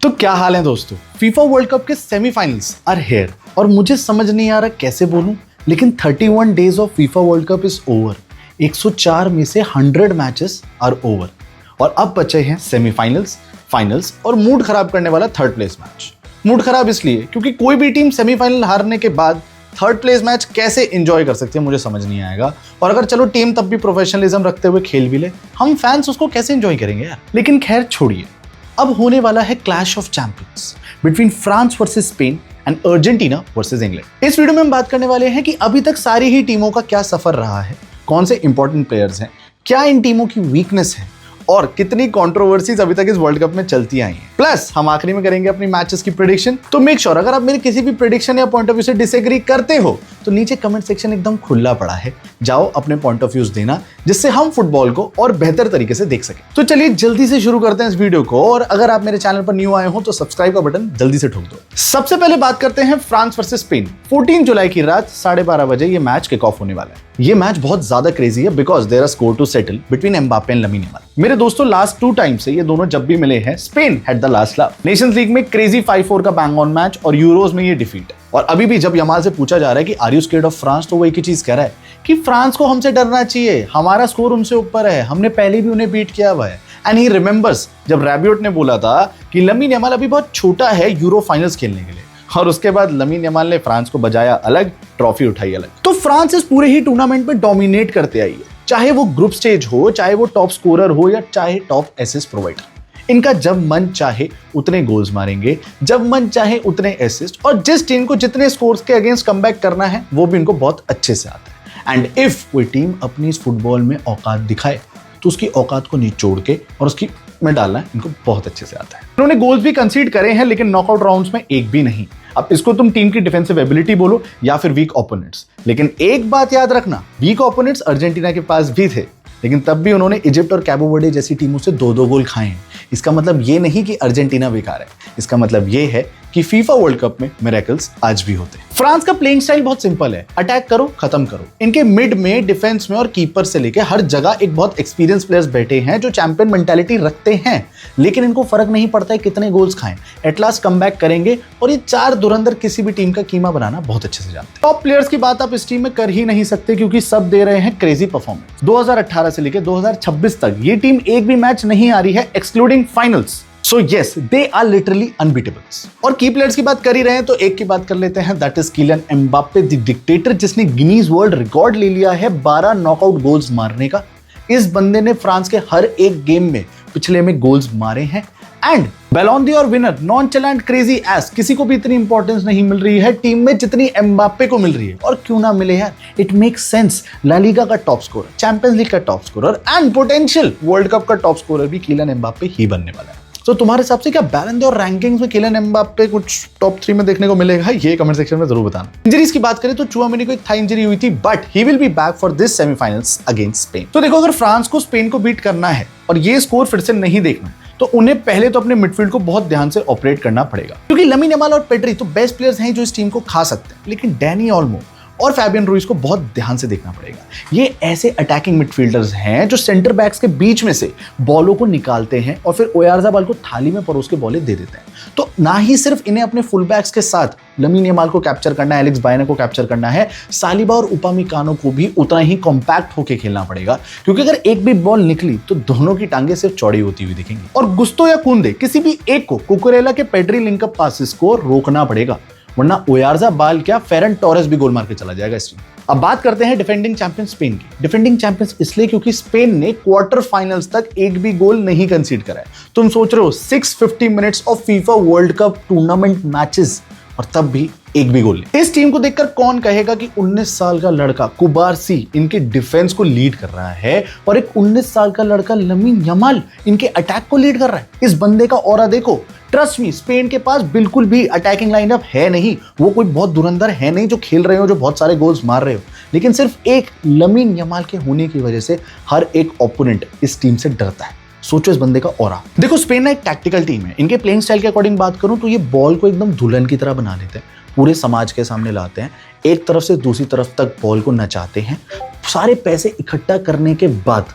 तो क्या हाल है दोस्तों, फीफा वर्ल्ड कप के सेमीफाइनल्स आर हियर और मुझे समझ नहीं आ रहा कैसे बोलूं, लेकिन 31 days of FIFA world cup is over. 104 में से 100 मैचेस आर ओवर और अब बचे हैं सेमीफाइनल्स, फाइनल्स और मूड खराब करने वाला थर्ड प्लेस मैच। मूड खराब इसलिए क्योंकि कोई भी टीम सेमीफाइनल हारने के बाद थर्ड प्लेस मैच कैसे एंजॉय कर सकती है मुझे समझ नहीं आएगा। और अगर चलो टीम तब भी प्रोफेशनलिज्म रखते हुए खेल भी ले, हम फैंस उसको कैसे एंजॉय करेंगे यार। लेकिन खैर छोड़िए, अब होने वाला है clash of champions between France versus Spain and Argentina versus England. इस वीडियो में हम बात करने वाले हैं कि अभी तक सारी ही टीमों का क्या सफर रहा है, कौन से इंपॉर्टेंट प्लेयर्स हैं, क्या इन टीमों की वीकनेस है और कितनी कंट्रोवर्सीज अभी तक इस वर्ल्ड कप में चलती आई हैं। प्लस हम आखिरी में करेंगे अपनी मैचेस की प्रेडिक्शन। तो मेक श्योर अगर आप मेरे किसी भी प्रेडिक्शन या पॉइंट ऑफ व्यू से डिसएग्री करते हो तो नीचे कमेंट सेक्शन एकदम खुला पड़ा है, जाओ अपने पॉइंट ऑफ व्यूज देना जिससे हम फुटबॉल को और बेहतर तरीके से देख सकें। तो चलिए जल्दी से शुरू करते हैं इस वीडियो को, और अगर आप मेरे चैनल पर न्यू आए हो तो सब्सक्राइब का बटन जल्दी से ठोक दो। सबसे पहले बात करते हैं फ्रांस वर्सेस स्पेन। 14 जुलाई की रात 12:30 बजे ये मैच किक ऑफ होने वाला है। ये मैच बहुत ज्यादा क्रेजी है because there are score to settle between Mbappe and Lamine Yamal. मेरे दोस्तों लास्ट 2 टाइम से ये दोनों जब भी मिले हैं Spain had the last laugh. Nations league में क्रेजी 5-4 का बैंग ऑन मैच और यूरोज में ये डिफीट। और अभी भी जब यामाल से पूछा जा रहा है कि are you scared of France, तो वो एक ही चीज कह रहा है कि फ्रांस को हमसे डरना चाहिए, हमारा स्कोर उनसे ऊपर है, हमने पहले भी उन्हें बीट किया हुआ है। एंड ही रिमेंबर्स जब रैबियोट ने बोला था कि लामिन यामाल अभी बहुत छोटा है यूरो फाइनल्स खेलने के लिए, और उसके बाद लामिन यामाल ने फ्रांस को बजाया अलग, ट्रॉफी उठाई अलग। तो फ्रांस इस पूरे ही टूर्नामेंट में डोमिनेट करते आई है, चाहे वो ग्रुप स्टेज हो, चाहे वो टॉप स्कोरर हो या चाहे टॉप एसिस्ट प्रोवाइडर। इनका जब मन चाहे उतने गोल्स मारेंगे, जब मन चाहे उतने एसिस्ट, और जिस टीम को जितने स्कोर्स के अगेंस्ट कमबैक करना है वो भी इनको बहुत अच्छे से आता है। एंड इफ कोई टीम अपनी इस फुटबॉल में औकात दिखाए तो उसकी औकात को निचोड़ के और उसकी में डालना इनको बहुत अच्छे से आता है। इन्होंने गोल्स भी कंसीड करे हैं लेकिन नॉकआउट राउंड्स में एक भी नहीं। अब इसको तुम टीम की डिफेंसिव एबिलिटी बोलो या फिर वीक ओपोनेंट्स, लेकिन एक बात याद रखना, वीक ओपोनेंट्स अर्जेंटीना के पास भी थे लेकिन तब भी उन्होंने इजिप्ट और कैबो वर्डे जैसी टीमों से 2-2 गोल खाए हैं। इसका मतलब ये नहीं कि अर्जेंटीना बेकार है, इसका मतलब ये है कि फीफा वर्ल्ड कप में मिरेकल्स आज भी होते हैं। फ्रांस का प्लेइंग स्टाइल बहुत सिंपल है, अटैक करो खत्म करो। इनके मिड में, डिफेंस में और कीपर से लेकर हर जगह एक बहुत एक्सपीरियंस प्लेयर्स बैठे हैं जो चैंपियन मेंटालिटी रखते हैं, लेकिन इनको फर्क नहीं पड़ता है कितने गोल्स खाएं, एट लास्ट कमबैक करेंगे। और ये 4 धुरंधर किसी भी टीम का कीमा बनाना बहुत अच्छे से जानते हैं। टॉप प्लेयर्स की बात आप इस टीम में कर ही नहीं सकते क्योंकि सब दे रहे हैं क्रेजी परफॉर्मेंस। 2018 से लेकर 2026 तक ये टीम एक भी मैच नहीं आ रही है excluding finals. So yes, they are literally unbeatables। और की प्लेयर्स की बात कर ही रहे हैं तो एक की बात कर लेते हैं, that is Kylian Mbappe the dictator, जिसने गिनीज वर्ल्ड रिकॉर्ड ले लिया है 12 नॉकआउट गोल्स मारने का। इस बंदे ने फ्रांस के हर एक गेम में पिछले में गोल्स मारे हैं। एंड बैलोन डी और विनर, नॉनचैलेंट क्रेजी एस, किसी को भी इतनी इंपॉर्टेंस नहीं मिल रही है टीम में जितनी एम्बाप्पे को मिल रही है। और क्यों ना मिले यार, it makes sense. La Liga का टॉप स्कोरर, चैंपियंस लीग का top scorer and potential world cup का टॉप स्कोरर भी किलियन एम्बाप्पे ही बनने वाला है। तो तुम्हारे हिसाब से क्या बैलन और रैंकिंग्स में किलियन एम्बाप्पे कुछ टॉप 3 में देखने को मिलेगा? ये कमेंट सेक्शन में जरूर बताना। इंजरीज की बात करें तो चुआमेनी को एक थाई इंजरी हुई थी, but he will be back for this semifinals against Spain. तो देखो, अगर फ्रांस को स्पेन को बीट करना है और ये स्कोर फिर से नहीं देखना तो उन्हें पहले तो अपने मिडफील्ड को बहुत ध्यान से ऑपरेट करना पड़ेगा, क्योंकि लामिन यामाल और पेड्री तो बेस्ट प्लेयर्स हैं जो इस टीम को खा सकते हैं, लेकिन डैनी ओल्मो और फैबियन रुइस को बहुत ध्यान से देखना पड़ेगा। ये ऐसे अटैकिंग मिडफील्डर्स हैं जो सेंटर बैक्स के बीच में से बॉलों को निकालते हैं और फिर ओयारज़ाबाल को थाली में परोस के बॉलें दे देते हैं। तो ना ही सिर्फ इन्हें अपने फुल बैक्स के साथ लामिन यामाल को कैप्चर करना है, एलेक्स बायना को कैप्चर करना है, सालिबा और उपामिकानो को भी उतना ही कॉम्पैक्ट होकर खेलना पड़ेगा, क्योंकि अगर एक भी बॉल निकली तो दोनों की टांगे सिर्फ चौड़ी होती हुई दिखेंगी। और गुस्तो या कुंदे, किसी भी एक को कुकुरेला के पेड्री लिंकअप पासेस को रोकना पड़ेगा, वरना ओयारज़ाबाल क्या, फेरन टोरेस भी गोल मार के चला जाएगा इस टीम। अब बात करते हैं डिफेंडिंग चैंपियन स्पेन की। डिफेंडिंग चैंपियंस इसलिए क्योंकि स्पेन ने क्वार्टर फाइनल्स तक एक भी गोल नहीं कंसीड करा है। तुम सोच रहे हो 650 minutes of FIFA world cup tournament matches और तब भी एक भी गोल नहीं। इस टीम को देखकर कौन कहेगा कि 19 साल का लड़का कुबारसी इनके डिफेंस को लीड कर रहा है और एक 19 साल का लड़का लामिन यामाल इनके अटैक को लीड कर रहा है। इस बंदे का ऑरा देखो। ट्रस्ट मी, स्पेन के पास बिल्कुल भी अटैकिंग लाइनअप है नहीं, वो कोई बहुत धुरंधर है नहीं जो खेल रहे हो, जो बहुत सारे गोल्स मार रहे हो, लेकिन सिर्फ एक लामिन यामाल के होने की वजह से हर एक ओपोनेंट इस टीम से डरता है। सोचो इस बंदे का ऑरा। देखो, स्पेन ना एक टैक्टिकल टीम है। इनके प्लेइंग स्टाइल के अकॉर्डिंग बात करूं तो ये बॉल को एकदम दुल्हन की तरह बना लेते हैं, पूरे समाज के सामने लाते हैं, एक तरफ से दूसरी तरफ तक बॉल को नचाते हैं। सारे पैसे इकट्ठा करने के बाद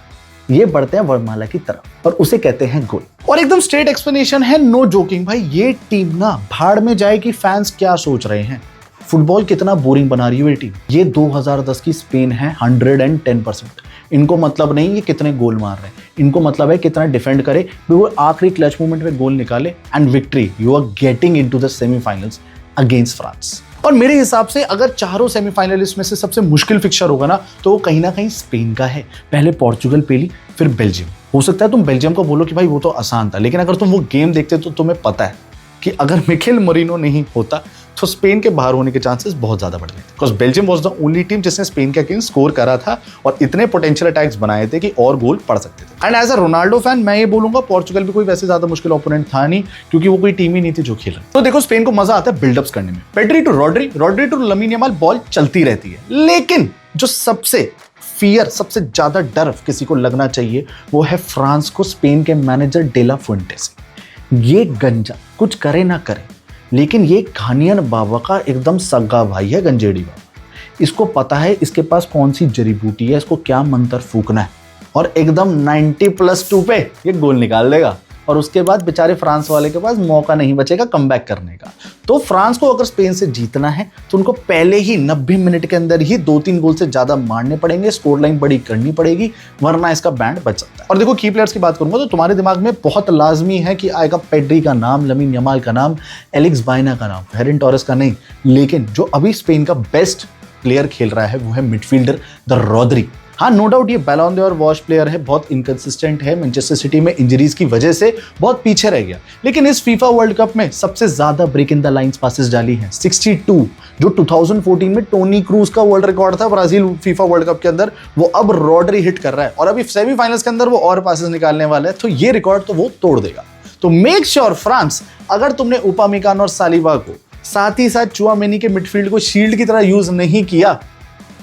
ये बढ़ते हैं वर्णमाला की तरफ और उसे कहते हैं गोल। और एकदम स्ट्रेट एक्सप्लेनेशन है, नो जोकिंग भाई, ये टीम ना भाड़ में जाएगी, फैंस क्या सोच रहे हैं, फुटबॉल कितना बोरिंग बना रही है ये टीम। ये 2010 की स्पेन है 110%। इनको मतलब नहीं ये कितने गोल मार रहे हैं, इनको मतलब है कितना डिफेंड करे, वो आखिरी क्लच मोमेंट में गोल निकाले and victory. You are getting into the semifinals against France. और मेरे हिसाब से अगर चारों सेमीफाइनलिस्ट में से सबसे मुश्किल फिक्चर होगा ना तो वो कहीं ना कहीं स्पेन का है। पहले पोर्चुगल पेली, फिर बेल्जियम। हो सकता है तुम बेल्जियम को बोलो कि भाई वो तो आसान था, लेकिन अगर तुम वो गेम देखते तो तुम्हें पता है कि अगर मिकेल मोरिनो नहीं होता तो स्पेन के बाहर होने के चांसेस बहुत ज्यादा बढ़ गए थे। Because Belgium was the only team जिसने स्पेन के अगेंस्ट स्कोर करा था और इतने पोटेंशियल अटैक्स बनाए थे कि और गोल पड़ सकते थे। And as a Ronaldo fan मैं ये बोलूंगा पोर्चुगल भी कोई वैसे ज्यादा मुश्किल ओपोनेंट था नहीं, क्योंकि वो कोई टीम ही नहीं थी जो खेला। तो देखो स्पेन को मजा आता है बिल्डअप्स करने में, Pedri to Rodri, Rodri to Lamine Yamal, ball चलती रहती है। लेकिन जो सबसे फियर, सबसे ज्यादा डर किसी को लगना चाहिए वो है फ्रांस को स्पेन के मैनेजर डेला फुएंटे से। ये गंजा कुछ करे ना करे, लेकिन ये घानियन बाबा का एकदम सगा भाई है, गंजेड़ी बाबा। इसको पता है इसके पास कौन सी जड़ी बूटी है, इसको क्या मंत्र फूकना है, और एकदम 90+2 पे ये गोल निकाल देगा। और उसके बाद बेचारे फ्रांस वाले के पास मौका नहीं बचेगा कमबैक करने का। तो फ्रांस को अगर स्पेन से जीतना है तो उनको पहले ही 90 मिनट के अंदर ही 2-3 गोल से ज्यादा मारने पड़ेंगे, स्कोर लाइन बड़ी करनी पड़ेगी, वरना इसका बैंड बच सकता है। और देखो की प्लेयर्स की बात करूंगा तो तुम्हारे दिमाग में बहुत लाजमी है कि आएगा पेड्री का नाम, लमीन यमाल का नाम, एलेक्स बाइना का नाम, फेरन टोरेस का नहीं। लेकिन जो अभी स्पेन का बेस्ट प्लेयर खेल रहा है वो है मिडफील्डर द रॉड्री। हाँ, नो डाउट ये बैलोन डोर वॉश प्लेयर है, बहुत इनकंसिस्टेंट है, मैनचेस्टर सिटी में इंजरीज की वजह से बहुत पीछे रह गया। लेकिन इस फीफा वर्ल्ड कप में सबसे ज्यादा break in the lines passes डाली हैं 62, जो 2014 में टोनी क्रूज का वर्ल्ड रिकॉर्ड था ब्राजील फीफा वर्ल्ड कप के अंदर, वो अब रॉड्री हिट कर रहा है। और अभी सेमीफाइनल्स के अंदर वो और पासेस निकालने वाला है, तो ये रिकॉर्ड तो वो तोड़ देगा। तो मेक श्योर फ्रांस, अगर तुमने उपामेकान और सालिबा को साथ ही साथ चुआमेनी के मिडफील्ड को शील्ड की तरह यूज नहीं किया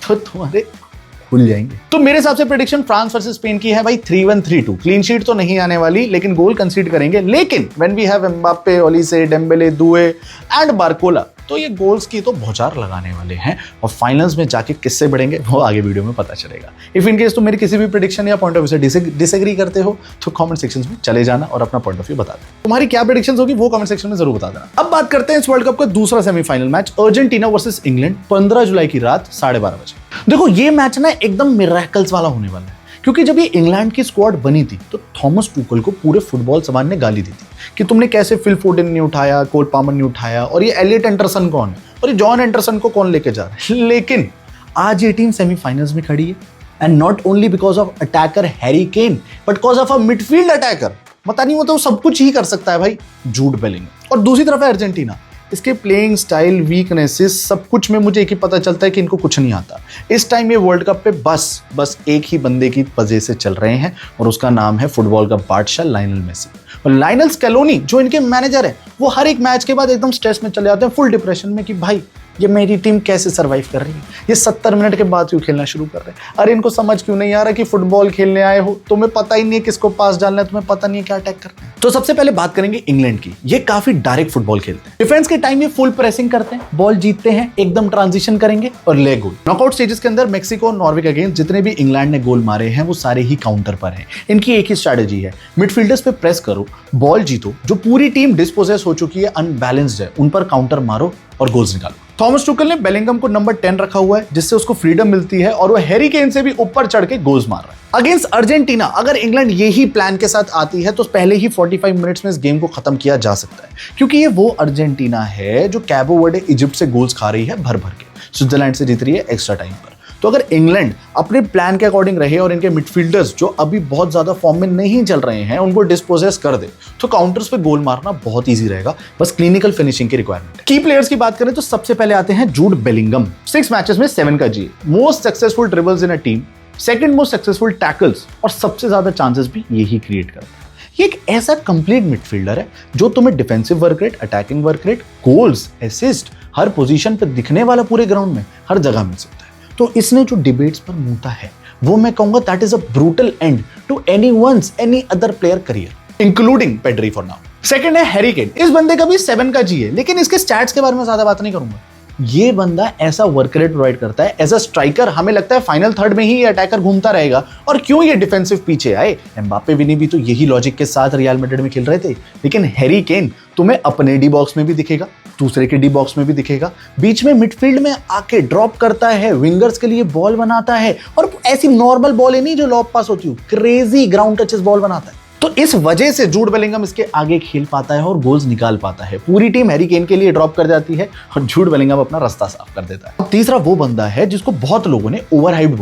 तो तुम्हारे खुल जाएंगे। तो मेरे हिसाब से प्रेडिक्शन फ्रांस वर्सेस स्पेन की है भाई 3-1, 3-2। क्लीन शीट तो नहीं आने वाली, लेकिन गोल कंसीड करेंगे। लेकिन when we have Mbappe, Olise, Dembele, Doue and Barcola, तो ये गोल्स की तो भौचार लगाने वाले हैं। और फाइनल्स में जाके किससे बढ़ेंगे वो आगे वीडियो में पता चलेगा। इफ इन केस तुम मेरी किसी भी प्रेडिक्शन या पॉइंट ऑफ व्यू से डिसएग्री करते हो तो कमेंट सेक्शन में चले जाना और अपना पॉइंट ऑफ व्यू बता देना। तुम्हारी क्या प्रेडिक्शंस होगी वो कमेंट सेक्शन में जरूर बता देना। अब बात करते हैं इस वर्ल्ड कप का दूसरा semifinal match, Argentina versus England, 15 जुलाई की रात 12:30 बजे। देखो ये मैच ना एकदम मिरेकल्स वाला होने वाला है, क्योंकि जब ये इंग्लैंड की स्क्वाड बनी थी तो थॉमस टूकल को पूरे फुटबॉल समाज ने गाली दी थी कि तुमने कैसे फिल फोडेन नहीं उठाया, कोल पामर नहीं उठाया, और ये एलियट एंडरसन कौन है, और ये जॉन एंडरसन को कौन लेके जा रहा है। लेकिन आज ये टीम सेमीफाइनल्स में खड़ी है, and not only because of attacker Harry Kane but because of a midfield attacker. पता नहीं वो तो सब कुछ ही कर सकता है भाई, जूड बेलिंगहम। और दूसरी तरफ है अर्जेंटीना, इसके प्लेइंग स्टाइल, वीकनेसेस, सब कुछ में मुझे एक ही पता चलता है कि इनको कुछ नहीं आता। इस टाइम ये वर्ल्ड कप पे बस एक ही बंदे की वजह से चल रहे हैं, और उसका नाम है फुटबॉल का बादशाह लायनल मेसी। और लायनल स्कैलोनी जो इनके मैनेजर है, वो हर एक मैच के बाद एकदम स्ट्रेस में चले जाते हैं, फुल डिप्रेशन में, कि भाई ये मेरी टीम कैसे सरवाइव कर रही है, ये 70 मिनट के बाद क्यों खेलना शुरू कर रहे हैं, अरे इनको समझ क्यों नहीं आ रहा कि फुटबॉल खेलने आए हो, तुम्हें पता ही नहीं है किसको पास डालना है, तुम्हें पता नहीं है क्या अटैक करना है। तो सबसे पहले बात करेंगे इंग्लैंड की। ये काफी डायरेक्ट फुटबॉल खेलते हैं, डिफेंस के टाइम ये फुल प्रेसिंग करते हैं, बॉल जीतते हैं, एकदम ट्रांजिशन करेंगे और ले गोल। नॉकआउट स्टेजेस के अंदर मेक्सिको, नॉर्वे के अगेंस्ट जितने भी इंग्लैंड ने गोल मारे हैं वो सारे ही काउंटर पर हैं। इनकी एक ही स्ट्रैटेजी है, मिडफील्डर्स पे प्रेस करो, बॉल जीतो, जो पूरी टीम डिस्पोजेस हो चुकी है, अनबैलेंस्ड है, उन पर काउंटर मारो और गोल्स निकालो। थॉमस टुकल ने बेलिंगहम को नंबर 10 रखा हुआ है, जिससे उसको फ्रीडम मिलती है और वो हैरी केन से भी ऊपर चढ़ के गोल्स मार रहा है। अगेंस्ट अर्जेंटीना अगर इंग्लैंड यही प्लान के साथ आती है तो पहले ही 45 मिनट्स में इस गेम को खत्म किया जा सकता है, क्योंकि ये वो अर्जेंटीना है जो कैबो वर्डे इजिप्ट से गोल्स खा रही है भर भर के, स्विट्जरलैंड से जीत रही है एक्स्ट्रा टाइम पर। तो अगर इंग्लैंड अपने प्लान के अकॉर्डिंग रहे और इनके मिडफील्डर्स जो अभी बहुत ज्यादा फॉर्म में नहीं चल रहे हैं उनको डिस्पोजेस कर दे, तो काउंटर्स पे गोल मारना बहुत इजी रहेगा, बस क्लिनिकल फिनिशिंग की रिक्वायरमेंट है। की प्लेयर्स की बात करें तो सबसे पहले आते हैं जूड बेलिंगहम। 6 मैचेस में 7 का जी, most successful dribbles in a team, second most successful tackles, और सबसे ज्यादा चांसेस भी यही क्रिएट करता है। ये एक ऐसा कंप्लीट मिडफील्डर है जो तुम्हें defensive work rate, attacking work rate, goals, assist, हर पोजीशन पे दिखने वाला पूरे ग्राउंड में हर जगह मिल सकता है। तो इसने जो डिबेट्स पर मुद्दा है वो मैं कहूंगा that is a brutal end to any other player career including Pedri for now. Second है हैरी केन। इस बंदे का भी 7 का जी है, लेकिन इसके स्टैट्स के बारे में ज्यादा बात नहीं करूंगा, ये बंदा ऐसा वर्क रेट प्रोवाइड करता है एज अ स्ट्राइकर, हमें लगता है फाइनल थर्ड में ही ये अटैकर घूमता रहेगा और क्यों ये डिफेंसिव पीछे आए। एम्बापे विनी भी तो यही लॉजिक के साथ रियल मैड्रिड में खेल रहे थे, लेकिन हैरी केन तुम्हें अपने डी बॉक्स में भी दिखेगा, दूसरे के डी बॉक्स में भी दिखेगा, बीच में मिडफील्ड में आके ड्रॉप करता है, विंगर्स के लिए बॉल बनाता है और ऐसी नॉर्मल बॉल ही नहीं जो लॉब पास होती हो, क्रेजी ग्राउंड टचेस बॉल बनाता है। तो इस वजह से जूड बेलिंगम इसके आगे खेल पाता है और गोल्स निकाल पाता है। पूरी टीम हैरी केन के लिए ड्रॉप कर जाती है और जूड बेलिंगम अपना रास्ता साफ कर देता है। अब तीसरा वो बंदा है जिसको बहुत लोगों ने ओवरहाइप्ड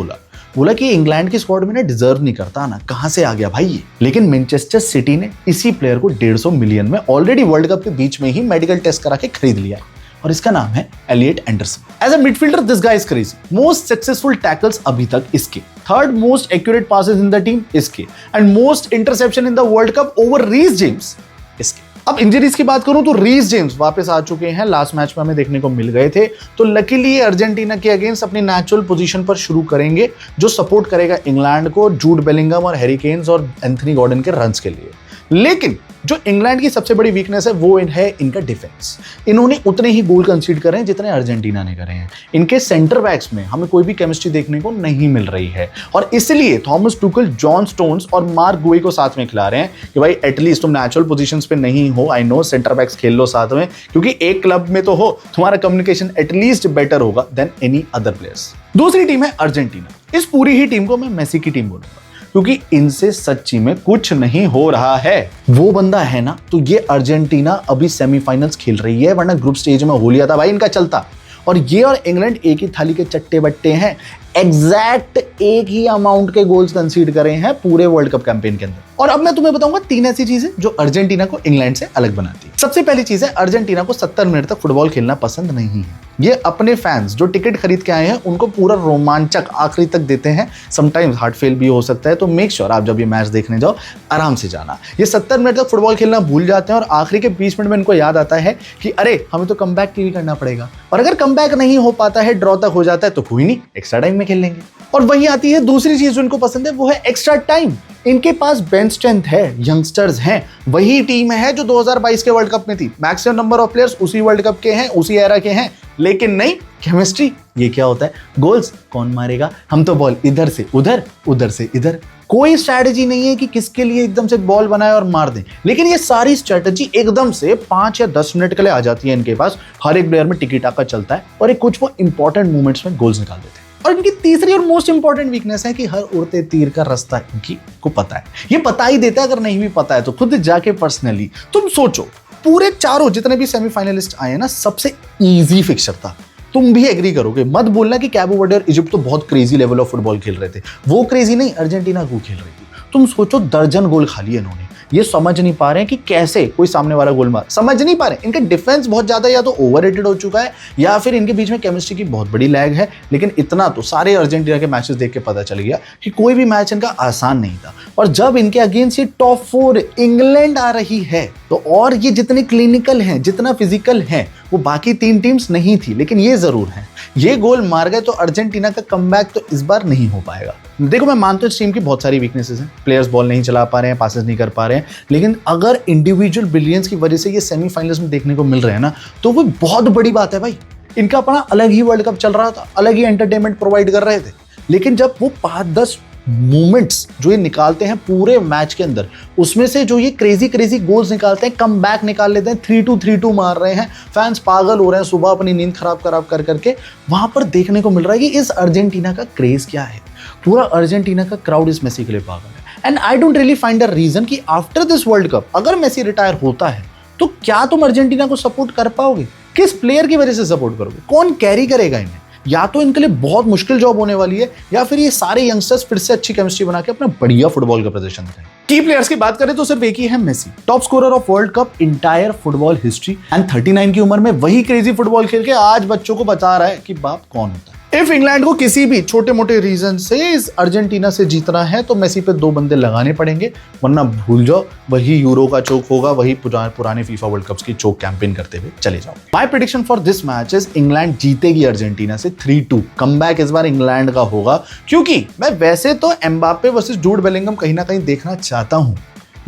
बोला कि इंग्लैंड की स्क्वाड में ना डिजर्व नहीं करता ना, कहां से आ गया भाई ये। लेकिन मैनचेस्टर सिटी ने इसी प्लेयर को 150 मिलियन में ऑलरेडी वर्ल्ड कप के बीच में ही मेडिकल टेस्ट करा के खरीद लिया है और इसका नाम है Elliot Anderson. As a midfielder this guy is crazy. Most successful tackles अभी तक इसके, third most accurate passes in the team इसके, and most interception in the world cup over Reece James इसके। अब इंजरीज की बात करूं तो रीस जेम्स वापस आ चुके हैं, लास्ट मैच में हमें देखने को मिल गए थे, तो लकीली ये अर्जेंटीना के अगेंस्ट अपनी नेचुरल पोजीशन पर शुरू करेंगे जो सपोर्ट करेगा इंग्लैंड को जूड बेलिंगम और हैरी केन्स और एंथनी गॉर्डन के रन्स के लिए। लेकिन जो इंग्लैंड की सबसे बड़ी वीकनेस है वो है इनका डिफेंस। इन्होंने उतने ही गोल कंसीड करे हैं जितने अर्जेंटीना ने करे हैं। इनके सेंटर बैक्स में हमें कोई भी केमिस्ट्री देखने को नहीं मिल रही है और इसलिए थॉमस टुकल जॉन स्टोन्स और मार्क गुई को साथ में खिला रहे हैं कि भाई एटलीस्ट तुम नेचुरल पोजीशंस पे नहीं हो, आई नो सेंटर बैक्स खेल लो साथ में, क्योंकि एक क्लब में तो हो, तुम्हारा कम्युनिकेशन एटलीस्ट बेटर होगा देन एनी अदर प्लेयर्स। दूसरी टीम है अर्जेंटीना। इस पूरी ही टीम को मैं मेसी की टीम बोलूंगा क्योंकि इनसे सच्ची में कुछ नहीं हो रहा है। वो बंदा है ना, तो ये अर्जेंटीना अभी सेमीफाइनल्स खेल रही है, वरना ग्रुप स्टेज में हो लिया था भाई इनका चलता। और ये और इंग्लैंड एक ही थाली के चट्टे बट्टे हैं, एग्जैक्ट एक ही अमाउंट के गोल्स कंसीड करे हैं पूरे वर्ल्ड कप कैंपेन के अंदर। और अब मैं तुम्हें बताऊंगा 3 ऐसी चीजें जो अर्जेंटीना को इंग्लैंड से अलग बनाती है। सबसे पहली चीज है अर्जेंटीना को 70 मिनट तक फुटबॉल खेलना पसंद नहीं है। ये अपने फैंस जो टिकट खरीद के आए हैं उनको पूरा रोमांचक आखिरी तक देते हैं। समटाइम्स हार्ट फेल भी हो सकता है, तो मेक श्योर आप जब ये मैच देखने जाओ आराम से जाना। ये 70 मिनट तक फुटबॉल खेलना भूल जाते हैं और आखिरी के 20 मिनट में इनको याद आता है कि अरे हमें तो कमबैक भी करना पड़ेगा, और अगर कमबैक नहीं हो पाता है, ड्रॉ तक हो जाता है, तो कोई नहीं, एक्स्ट्रा टाइम में खेल लेंगे। और वहीं आती है दूसरी चीज जो इनको पसंद है, वो है एक्स्ट्रा टाइम। इनके पास बेंच स्ट्रेंथ है, यंगस्टर्स हैं। वही टीम है जो 2022 के वर्ल्ड कप में थी, मैक्सिमम नंबर ऑफ प्लेयर्स उसी वर्ल्ड कप के हैं, उसी एरा के हैं। लेकिन नहीं, केमिस्ट्री। ये क्या होता है, गोल्स कौन मारेगा, हम तो बॉल इधर से उधर, उधर से इधर। कोई स्ट्रैटेजी नहीं है कि किसके लिए एकदम से बॉल बनाए और मार दें। लेकिन ये सारी स्ट्रैटेजी एकदम से 5 या 10 मिनट के लिए आ जाती है इनके पास। हर एक प्लेयर में टिकी टाका चलता है और एक कुछ वो इंपॉर्टेंट मूवमेंट्स में गोल्स निकाल देते हैं। और इनकी तीसरी और मोस्ट इंपॉर्टेंट वीकनेस है कि हर उड़ते तीर का रास्ता इनकी को पता है। ये पता ही देता है, अगर नहीं भी पता है तो खुद जाके पर्सनली तुम सोचो, पूरे चारों जितने भी सेमीफाइनलिस्ट आए हैं ना, सबसे इजी फिक्सचर था। तुम भी एग्री करोगे, मत बोलना कि कैबो वर्डे और इजिप्ट तो बहुत क्रेजी लेवल ऑफ फुटबॉल खेल रहे थे। वो क्रेजी नहीं, अर्जेंटीना को खेल रही थी। तुम सोचो, दर्जन गोल खा लिए इन्होंने। ये समझ नहीं पा रहे हैं कि कैसे कोई सामने वाला गोल मार, समझ नहीं पा रहे। इनका डिफेंस बहुत ज्यादा या तो ओवररेटेड हो चुका है या फिर इनके बीच में केमिस्ट्री की बहुत बड़ी लैग है। लेकिन इतना तो सारे अर्जेंटीना के मैचेस देख के पता चल गया कि कोई भी मैच इनका आसान नहीं था। और जब इनके अगेंस्ट ये टॉप 4 इंग्लैंड आ रही है, तो और ये जितने क्लिनिकल हैं, जितना फिजिकल हैं, वो बाकी 3 टीम्स नहीं थी। लेकिन ये जरूर है, ये गोल मार गए तो अर्जेंटीना का कमबैक तो इस बार नहीं हो पाएगा। देखो, मैं मानता हूं इस टीम की बहुत सारी वीकनेसेस हैं, प्लेयर्स बॉल नहीं चला पा रहे हैं, पासेस नहीं कर पा रहे हैं। लेकिन अगर इंडिविजुअल ब्रिलियंस की वजह से ये सेमीफाइनल्स में देखने को मिल रहे हैं ना, तो वो बहुत बड़ी बात है भाई। इनका अपना अलग ही वर्ल्ड कप चल रहा था, अलग ही एंटरटेनमेंट प्रोवाइड कर रहे थे। लेकिन जब वो 5-10 मूवमेंट्स जो ये निकालते हैं पूरे मैच के अंदर, उसमें से जो ये क्रेजी गोल्स निकालते हैं, कम बैक निकाल लेते हैं, 3-2 मार रहे हैं, फैंस पागल हो रहे हैं सुबह अपनी नींद खराब कर करके, वहां पर देखने को मिल रहा है कि इस अर्जेंटीना का क्रेज क्या है। पूरा अर्जेंटीना का क्राउड इस मेसी के लिए पागल है। And I don't really find a reason कि आफ्टर दिस वर्ल्ड कप अगर मेसी रिटायर होता है तो क्या तुम अर्जेंटीना को सपोर्ट कर पाओगे? किस प्लेयर की वजह से सपोर्ट करोगे? कौन कैरी करेगा इन्हें? या तो इनके लिए बहुत मुश्किल जॉब होने वाली है, या फिर ये सारे यंगस्टर्स फिर से अच्छी केमिस्ट्री बना के अपना बढ़िया फुटबॉल का प्रदर्शन करें। की प्लेयर्स की बात करें तो सिर्फ एक ही है, Messi, top scorer of world cup entire football history, and 39 की उम्र में वही क्रेजी फुटबॉल खेल के आज बच्चों को बता रहा है कि बाप कौन होता है। इफ इंग्लैंड को किसी भी छोटे मोटे रीजन से इस अर्जेंटीना से जीतना है तो मेसी पे 2 बंदे लगाने पड़ेंगे, वरना भूल जाओ, वही यूरो का चोक होगा, वही पुराने फीफा वर्ल्ड कप्स की चोक कैंपेन करते हुए चले जाओ। My prediction for this match is England जीतेगी अर्जेंटीना से 3-2। कमबैक इस बार इंग्लैंड का होगा, क्योंकि मैं वैसे तो एम्बापे वर्सेस जूड बेलिंगम कहीं ना कहीं देखना चाहता हूं,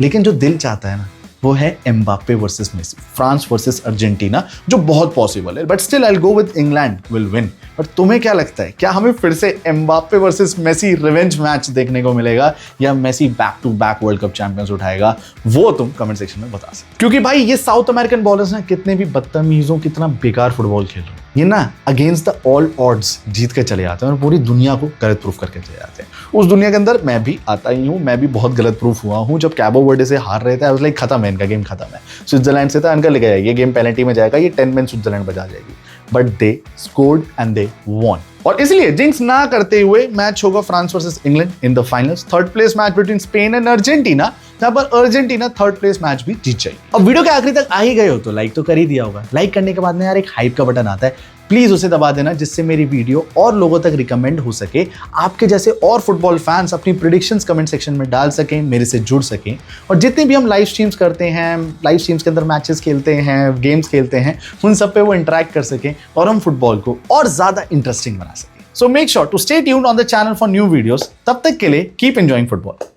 लेकिन जो दिल चाहता है ना, वो है Mbappe versus Messi, France versus Argentina, जो बहुत पॉसिबल है, but still I will go with England will win. पर तुम्हें क्या लगता है, क्या हमें फिर से Mbappe versus Messi revenge match देखने को मिलेगा या Messi back to back world cup champions उठाएगा? वो तुम कमेंट सेक्शन में बता सकते हो। क्योंकि भाई ये साउथ अमेरिकन बॉलर्स ना कितने भी बदतमीज हो, कितना बेकार फुटबॉल खेल रहे हो, ये ना अगेंस्ट द ऑल ऑड्स जीत के चले जाते हैं और पूरी दुनिया को गलत प्रूफ करके चले जाते हैं। उस दुनिया के अंदर मैं भी आता ही हूँ, मैं भी बहुत गलत प्रूफ हुआ हूँ। जब कैबो वर्डे से हार रहे थे, आई वाज लाइक खत्म है इनका गेम, खत्म है। स्विट्जरलैंड से था, इनका लिखा है ये गेम पेनल्टी में जाएगा, ये 10 मैन स्विट्जरलैंड बजा जाएगी, but they scored and they won. और इसलिए जिंक्स ना करते हुए मैच होगा France versus England in the finals, third place match between Spain and Argentina, जहां पर अर्जेंटीना थर्ड प्लेस मैच भी जीत जाएगी। अब वीडियो के आखिरी तक आ ही गए हो तो लाइक तो कर ही दिया होगा। लाइक करने के बाद में यार एक हाइप का बटन आता है, प्लीज उसे दबा देना, जिससे मेरी वीडियो और लोगों तक रिकमेंड हो सके, आपके जैसे और फुटबॉल फैंस अपनी प्रेडिक्शंस कमेंट सेक्शन में डाल सकें, मेरे से जुड़ सकें, और जितने भी हम लाइव स्ट्रीम्स करते हैं, लाइव स्ट्रीम्स के अंदर मैचेस खेलते हैं, गेम्स खेलते हैं, उन सब पे वो इंटरेक्ट कर सकें और हम फुटबॉल को और ज्यादा इंटरेस्टिंग बना सकें। So make sure to stay tuned on the channel for new videos. तब तक के लिए keep enjoying football.